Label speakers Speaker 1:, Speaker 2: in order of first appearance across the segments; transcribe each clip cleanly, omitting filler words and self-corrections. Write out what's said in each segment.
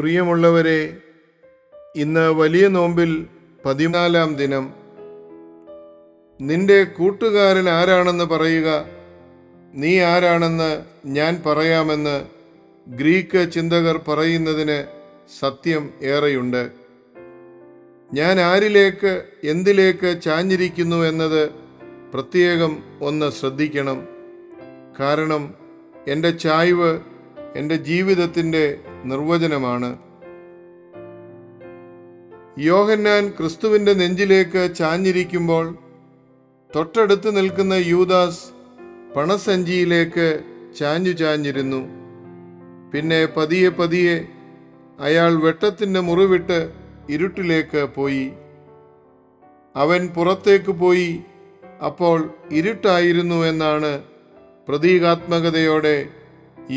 Speaker 1: പ്രിയമുള്ളവരെ, ഇന്ന് വലിയ നോമ്പിൽ 14-ാം ദിനം. നിന്റെ കൂട്ടുകാരൻ ആരാണെന്ന് പറയുക, നീ ആരാണെന്ന് ഞാൻ പറയാമെന്ന് ഗ്രീക്ക് ചിന്തകർ പറയുന്നതിന് സത്യം ഏറെയുണ്ട്. ഞാൻ ആരിലേക്ക് എന്തിലേക്ക് ചാഞ്ഞിരിക്കുന്നു എന്നത് പ്രത്യേകം ഒന്ന് ശ്രദ്ധിക്കണം. കാരണം എൻ്റെ ചായ്വ് എൻ്റെ ജീവിതത്തിൻ്റെ നിർവചനമാണ്. യോഹന്നാൻ ക്രിസ്തുവിൻ്റെ നെഞ്ചിലേക്ക് ചാഞ്ഞിരിക്കുമ്പോൾ തൊട്ടടുത്ത് നിൽക്കുന്ന യൂദാസ് പണസഞ്ചിയിലേക്ക് ചാഞ്ഞിരുന്നു. പിന്നെ പതിയെ പതിയെ അയാൾ വെട്ടത്തിൻ്റെ മുറിവിട്ട് ഇരുട്ടിലേക്ക് പോയി. അവൻ പുറത്തേക്ക് പോയി. അപ്പോൾ ഇരുട്ടായിരുന്നു എന്നാണ് പ്രതീകാത്മകതയോടെ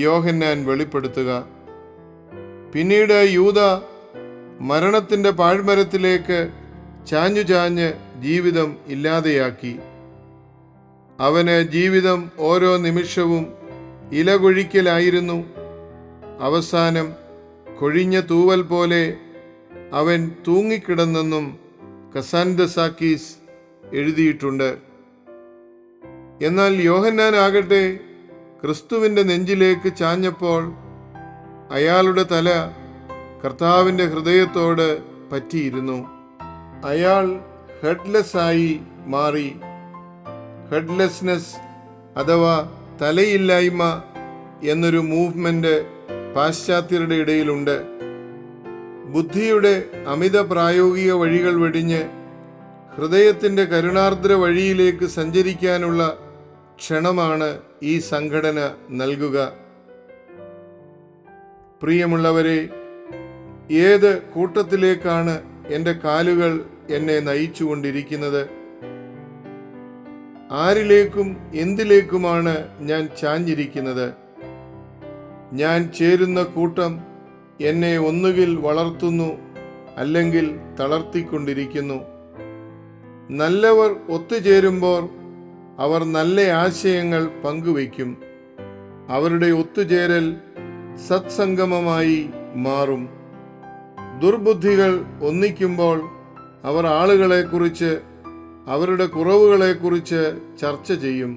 Speaker 1: യോഹന്നാൻ വെളിപ്പെടുത്തുക. പിന്നീട് യൂദ മരണത്തിൻ്റെ പാഴ്മരത്തിലേക്ക് ചാഞ്ഞ് ജീവിതം ഇല്ലാതെയാക്കി. അവന് ജീവിതം ഓരോ നിമിഷവും ഇലകൊഴിക്കലായിരുന്നു. അവസാനം കൊഴിഞ്ഞ തൂവൽ പോലെ അവൻ തൂങ്ങിക്കിടന്നെന്നും കസാൻദസാക്കീസ് എഴുതിയിട്ടുണ്ട്. എന്നാൽ യോഹന്നാൻ ആകട്ടെ ക്രിസ്തുവിൻ്റെ നെഞ്ചിലേക്ക് ചാഞ്ഞപ്പോൾ അയാളുടെ തല കർത്താവിൻ്റെ ഹൃദയത്തോട് പറ്റിയിരുന്നു. അയാൾ ഹെഡ്ലെസ് ആയി മാറി. ഹെഡ്ലെസ്നെസ് അഥവാ തലയില്ലായ്മ എന്നൊരു മൂവ്മെന്റ് പാശ്ചാത്യരുടെ ഇടയിലുണ്ട്. ബുദ്ധിയുടെ അമിത പ്രായോഗിക വഴികൾ വെടിഞ്ഞ് ഹൃദയത്തിൻ്റെ കരുണാർദ്ര വഴിയിലേക്ക് സഞ്ചരിക്കാനുള്ള ക്ഷണമാണ് ഈ സംഘടന നൽകുക. പ്രിയമുള്ളവരെ, ഏത് കൂട്ടത്തിലേക്കാണ് എൻ്റെ കാലുകൾ എന്നെ നയിച്ചുകൊണ്ടിരിക്കുന്നത്? ആരിലേക്കും എന്തിലേക്കുമാണ് ഞാൻ ചാഞ്ഞിരിക്കുന്നത്? ഞാൻ ചേരുന്ന കൂട്ടം എന്നെ ഒന്നുകിൽ വളർത്തുന്നു, അല്ലെങ്കിൽ തളർത്തിക്കൊണ്ടിരിക്കുന്നു. നല്ലവർ ഒത്തുചേരുമ്പോൾ അവർ നല്ല ആശയങ്ങൾ പങ്കുവയ്ക്കും. അവരുടെ ഒത്തുചേരൽ സത്സംഗമമായി മാറും. ദുർബുദ്ധികൾ ഒന്നിക്കുമ്പോൾ അവർ ആളുകളെക്കുറിച്ച്, അവരുടെ കുറവുകളെക്കുറിച്ച് ചർച്ച ചെയ്യും.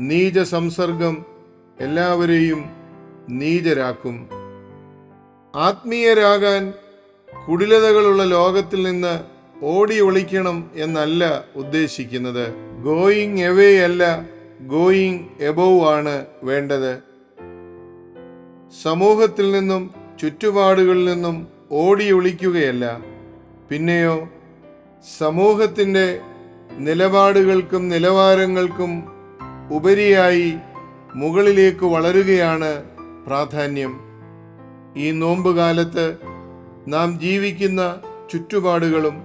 Speaker 1: നീച സംസർഗം എല്ലാവരെയും നീചരാക്കും. ആത്മീയരാകാൻ കുടിലതകളുള്ള ലോകത്തിൽ നിന്ന് ഓടി ഒളിക്കണം എന്നല്ല ഉദ്ദേശിക്കുന്നത്. ഗോയിങ് എവേ അല്ല, ഗോയിങ് എബോവ് ആണ് വേണ്ടത്. സമൂഹത്തിൽ നിന്നും ചുറ്റുപാടുകളിൽ നിന്നും ഓടി ഒളിക്കുകയല്ല. പിന്നെയോ സമൂഹത്തിൻ്റെ നിലപാടുകൾക്കും നിലവാരങ്ങൾക്കും ഉപരിയായി മുകളിലേക്ക് വളരുകയാണ് പ്രാധാന്യം. ഈ നോമ്പുകാലത്ത് നാം ജീവിക്കുന്ന ചുറ്റുപാടുകളും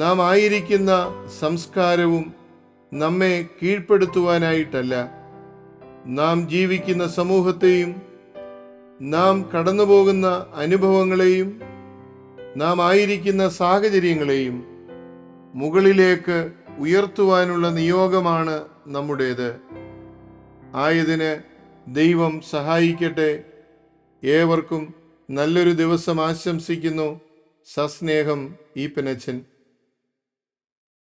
Speaker 1: നാം ആയിരിക്കുന്ന സംസ്കാരവും നമ്മെ കീഴ്പ്പെടുത്തുവാനായിട്ടല്ല. നാം ജീവിക്കുന്ന സമൂഹത്തെയും നാം കടന്നുപോകുന്ന അനുഭവങ്ങളെയും നാം ആയിരിക്കുന്ന സാഹചര്യങ്ങളെയും മുകളിലേക്ക് ഉയർത്തുവാനുള്ള നിയോഗമാണ് നമ്മുടേത്. ആയതിന് ദൈവം സഹായിക്കട്ടെ. ഏവർക്കും നല്ലൊരു ദിവസം ആശംസിക്കുന്നു. സസ്നേഹം, ഈപ്പനച്ചൻ.